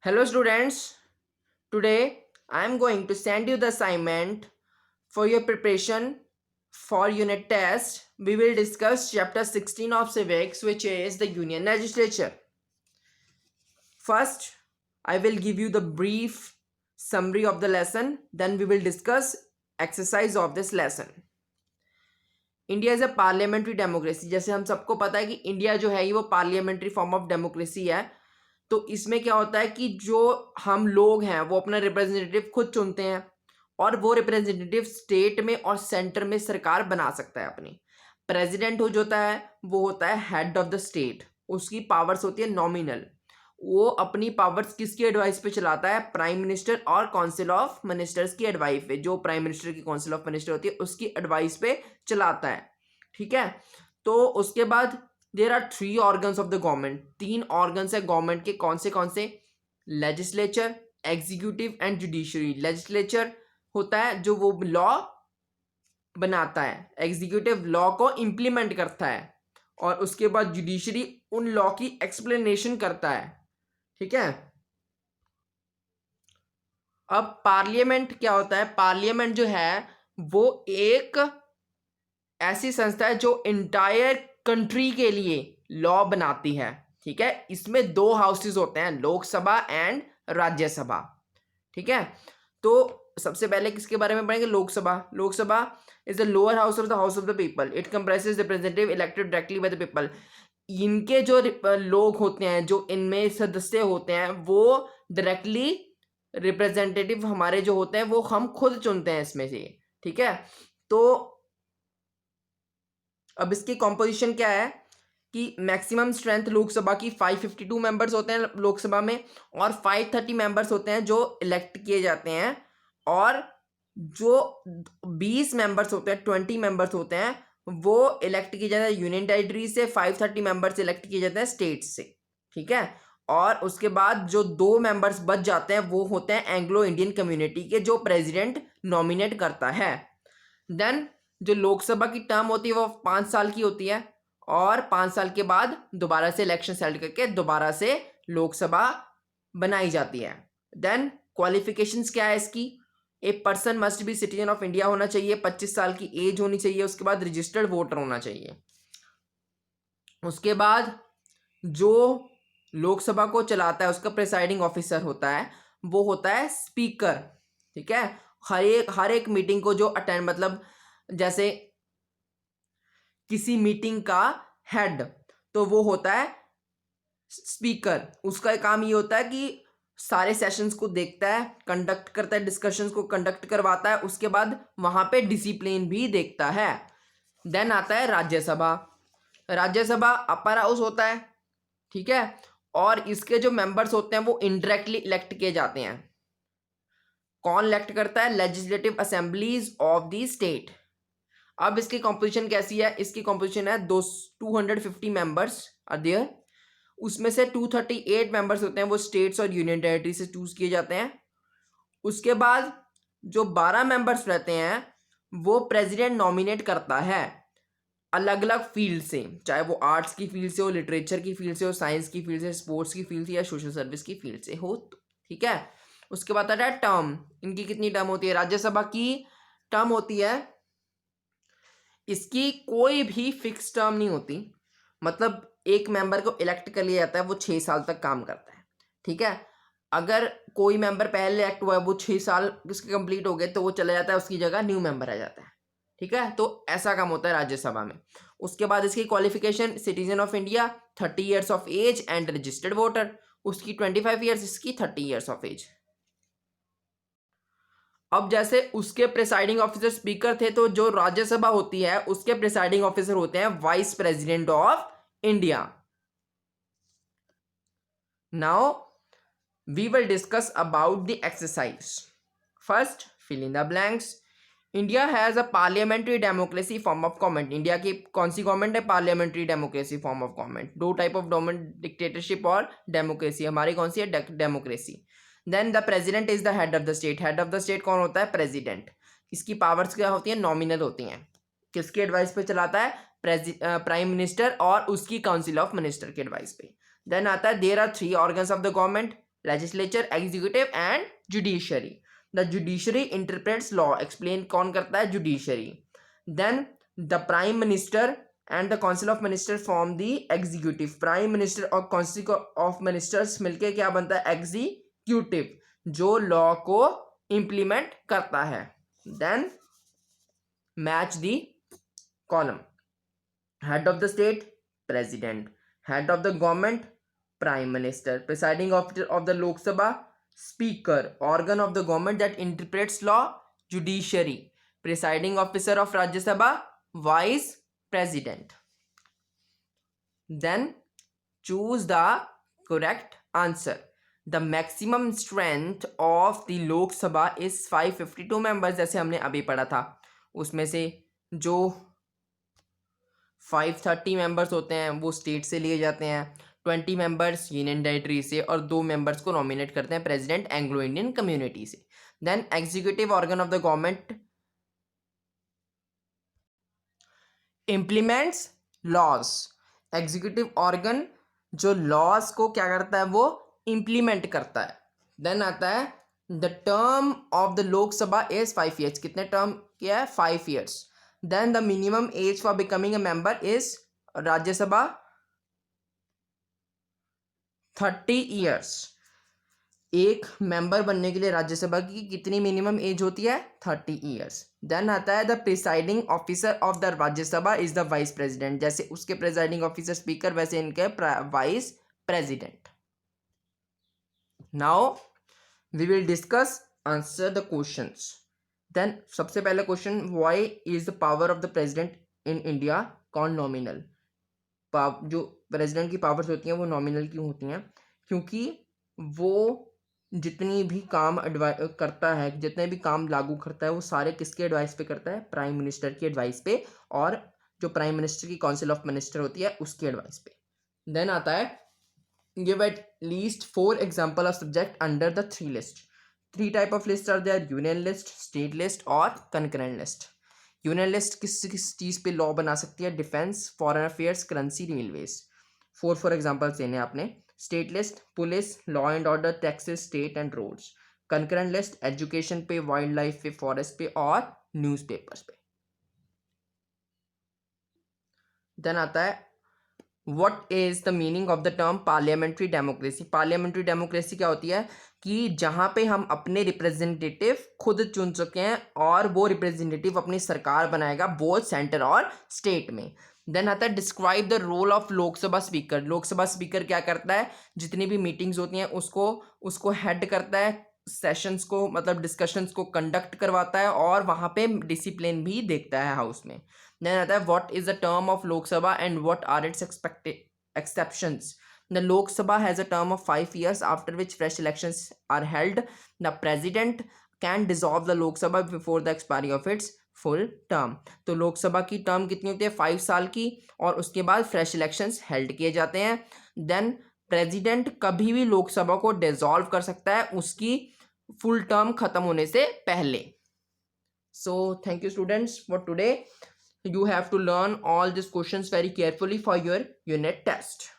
Hello students, today I am going to send you the assignment for your preparation for unit test. We will discuss chapter 16 of civics, which is the union legislature. First, I will give you the brief summary of the lesson, then we will discuss exercise of this lesson. India is a parliamentary democracy. जैसे हम सबको पता है कि India जो है ये वो पार्लियामेंट्री फॉर्म ऑफ डेमोक्रेसी है। तो इसमें क्या होता है कि जो हम लोग हैं वो अपना रिप्रेजेंटेटिव खुद चुनते हैं और वो रिप्रेजेंटेटिव स्टेट में और सेंटर में सरकार बना सकता है अपनी। प्रेसिडेंट हो जो होता है वो होता है हेड ऑफ द स्टेट, उसकी पावर्स होती है नॉमिनल। वो अपनी पावर्स किसकी एडवाइस पे चलाता है? प्राइम मिनिस्टर और काउंसिल ऑफ मिनिस्टर्स की एडवाइस पे। जो प्राइम मिनिस्टर की काउंसिल ऑफ मिनिस्टर होती है उसकी एडवाइस पे चलाता है। ठीक है, तो उसके बाद there are 3 organs of the government. 3 organs है गवर्नमेंट के। कौन से? Legislature, executive and judiciary. Legislature होता है जो वो लॉ बनाता है, एग्जीक्यूटिव लॉ को इंप्लीमेंट करता है, और उसके बाद जुडिशरी उन लॉ की एक्सप्लेनेशन करता है। ठीक है, अब पार्लियामेंट क्या होता है? पार्लियामेंट जो है वो एक ऐसी संस्था है जो इंटायर कंट्री के लिए लॉ बनाती है। ठीक है, इसमें 2 हाउसेस होते हैं, लोकसभा एंड राज्यसभा। ठीक है, तो सबसे पहले किसके बारे में पढ़ेंगे? Lok Sabha. Lok Sabha is the lower house of the people. It comprises representative elected directly by the people. इनके जो लोग होते हैं, जो इनमें सदस्य होते हैं, वो डायरेक्टली रिप्रेजेंटेटिव हमारे जो होते हैं वो हम खुद चुनते हैं इसमें से। ठीक है, तो अब इसकी कॉम्पोजिशन क्या है कि मैक्सिमम स्ट्रेंथ लोकसभा की 552 मेंबर्स होते हैं लोकसभा में, और 530 मेंबर्स होते हैं जो इलेक्ट किए जाते हैं, और जो 20 मेंबर्स होते हैं, 20 मेंबर्स होते हैं, वो इलेक्ट किए जाते हैं यूनियन टेरिटरी से। 530 मेंबर्स इलेक्ट किए जाते हैं स्टेट से। ठीक है, और उसके बाद जो 2 मेंबर्स बच जाते हैं वो होते हैं एंग्लो इंडियन कम्युनिटी के, जो प्रेसिडेंट नॉमिनेट करता है। देन जो लोकसभा की टर्म होती है वो 5 साल की होती है, और 5 साल के बाद दोबारा से इलेक्शन सेलेक्ट करके दोबारा से लोकसभा बनाई जाती है। देन क्वालिफिकेशंस क्या है इसकी? A person must be citizen of India होना चाहिए, 25 साल की एज होनी चाहिए, उसके बाद रजिस्टर्ड वोटर होना चाहिए। उसके बाद जो लोकसभा को चलाता है उसका प्रिसाइडिंग ऑफिसर होता है, वो होता है स्पीकर। ठीक है, हर एक मीटिंग को जो अटेंड, मतलब जैसे किसी मीटिंग का हेड तो वो होता है स्पीकर। उसका काम ये होता है कि सारे सेशंस को देखता है, कंडक्ट करता है, डिस्कशंस को कंडक्ट करवाता है, उसके बाद वहां पे डिसिप्लिन भी देखता है। देन आता है राज्यसभा। राज्यसभा अपर हाउस होता है। ठीक है, और इसके जो मेंबर्स होते हैं वो इनडायरेक्टली इलेक्ट किए जाते हैं। कौन इलेक्ट करता है? Legislative assemblies of the state. अब इसकी कॉम्पोजिशन कैसी है? इसकी कॉम्पोजिशन है 250 मेंबर्स आर देयर। उसमें से 238 मेंबर्स होते हैं वो स्टेट्स और यूनियन टेरिटरी से चूज किए जाते हैं। उसके बाद जो 12 मेंबर्स रहते हैं वो प्रेसिडेंट नॉमिनेट करता है अलग अलग फील्ड से, चाहे वो आर्ट्स की फील्ड से हो, लिटरेचर की फील्ड से हो, साइंस की फील्ड से, स्पोर्ट्स की फील्ड से, या सोशल सर्विस की फील्ड से हो। ठीक है, उसके बाद आता है टर्म। इनकी कितनी टर्म होती है? राज्यसभा की टर्म होती है, इसकी कोई भी फिक्स टर्म नहीं होती। मतलब एक मेंबर को इलेक्ट कर लिया जाता है, वो 6 साल तक काम करता है। ठीक है, अगर कोई मेंबर पहले इलेक्ट हुआ है, वो 6 साल उसके कंप्लीट हो गए, तो वो चला जाता है, उसकी जगह न्यू मेंबर आ जाता है। ठीक है, तो ऐसा काम होता है राज्यसभा में। उसके बाद इसकी qualification, citizen of India, 30 years of age and registered voter. उसकी 25 ईयर्स, इसकी 30 ईयर्स ऑफ एज। अब जैसे उसके प्रिसाइडिंग ऑफिसर स्पीकर थे, तो जो राज्यसभा होती है उसके प्रिसाइडिंग ऑफिसर होते हैं vice president of India. Now we will discuss about the exercise. First, fill in the blanks. India has a parliamentary democracy form of government. India की कौन सी गवर्नमेंट है? Parliamentary democracy form of government. 2 type of government, dictatorship और democracy. हमारी कौन सी है? Democracy. Then the president is the head of the state. Head of the state कौन होता है? प्रेसिडेंट। इसकी पावर्स क्या होती है? नॉमिनल होती हैं। किसकी एडवाइस पे चलाता है? प्राइम मिनिस्टर और उसकी काउंसिल ऑफ मिनिस्टर के एडवाइस पे। देन आता है there are 3 organs of the government. Legislature, executive and judiciary. The judiciary interprets law. Explain कौन करता है? Judiciary. Then the prime minister and the council of minister form the executive. Prime minister और council of ministers मिलके क्या बनता है? Executive, जो law को इंप्लीमेंट करता है. Then match the column. Head of the state president, head of the government prime minister, presiding officer of the Lok Sabha speaker, organ of the government that interprets law judiciary, presiding officer of Rajya Sabha vice president. Then choose the correct answer. The maximum strength of the Lok Sabha is 552 members. जैसे हमने अभी पढ़ा था, उसमें से जो 530 members होते हैं वो स्टेट से लिए जाते हैं, 20 members यूनियन टेरिटरी से, और 2 members को नॉमिनेट करते हैं प्रेसिडेंट एंग्लो इंडियन कम्युनिटी से. Then executive organ of the government implements laws. Executive organ जो लॉज को क्या करता है? वो इम्प्लीमेंट करता है. देन आता है the term of the Lok सभा इज 5 years. कितने टर्म किया है? 5 years. Then the minimum age for becoming a member is Rajya Sabha 30 years. एक मेंबर बनने के लिए राज्यसभा की कितनी मिनिमम एज होती है? 30 years. देन आता है the presiding officer of the Rajya Sabha is the vice president. जैसे उसके प्रिसाइडिंग ऑफिसर स्पीकर, वैसे इनके vice president. Now we will discuss answer the questions. Then सबसे पहला question, why is the power of the president in India called nominal. जो president की powers होती हैं वो नॉमिनल क्यों होती हैं? क्योंकि वो जितनी भी काम करता है, जितने भी काम लागू करता है, वो सारे किसके एडवाइस पे करता है? प्राइम मिनिस्टर की एडवाइस पे, और जो प्राइम मिनिस्टर की काउंसिल ऑफ मिनिस्टर होती है उसकी एडवाइस पे. देन आता है give at least 4 example of subject under the 3 list. 3 type of list are there, union list, state list और कंकरेंट लिस्ट. यूनियन लिस्ट किस चीज़ पे लॉ बना सकती है? Defence, foreign affairs, currency, railways. 4 examples देने आपने. State list police, law and order, taxes, state and roads. Concurrent list education पे, वाइल्ड लाइफ पे, फॉरेस्ट पे और न्यूज़पेपर्स पे. देन आता है what is the meaning of the term parliamentary democracy. Parliamentary democracy क्या होती है? कि जहां पे हम अपने रिप्रेजेंटेटिव खुद चुन चुके हैं और वो रिप्रेजेंटेटिव अपनी सरकार बनाएगा बोथ सेंटर और स्टेट में. देन आता है describe the role of Lok Sabha speaker. Lok Sabha speaker क्या करता है? जितनी भी मीटिंग्स होती हैं उसको हेड करता है, सेशंस को मतलब डिस्कशंस को कंडक्ट करवाता है और वहाँ पे डिसिप्लिन भी देखता है हाउस में. देन आता है what is the term of Lok Sabha and what are its exceptions. The Lok Sabha has a term of 5 years after which fresh elections are held. The president can dissolve the Lok Sabha before the expiry of its full term. तो लोकसभा की term कितनी होती है? 5 साल की, और उसके बाद फ्रेश इलेक्शंस हेल्ड किए जाते हैं. देन प्रेसिडेंट कभी भी लोकसभा को डिसॉल्व कर सकता है उसकी फुल टर्म खत्म होने से पहले. So thank you students for today. You have to learn all these questions very carefully for your unit test.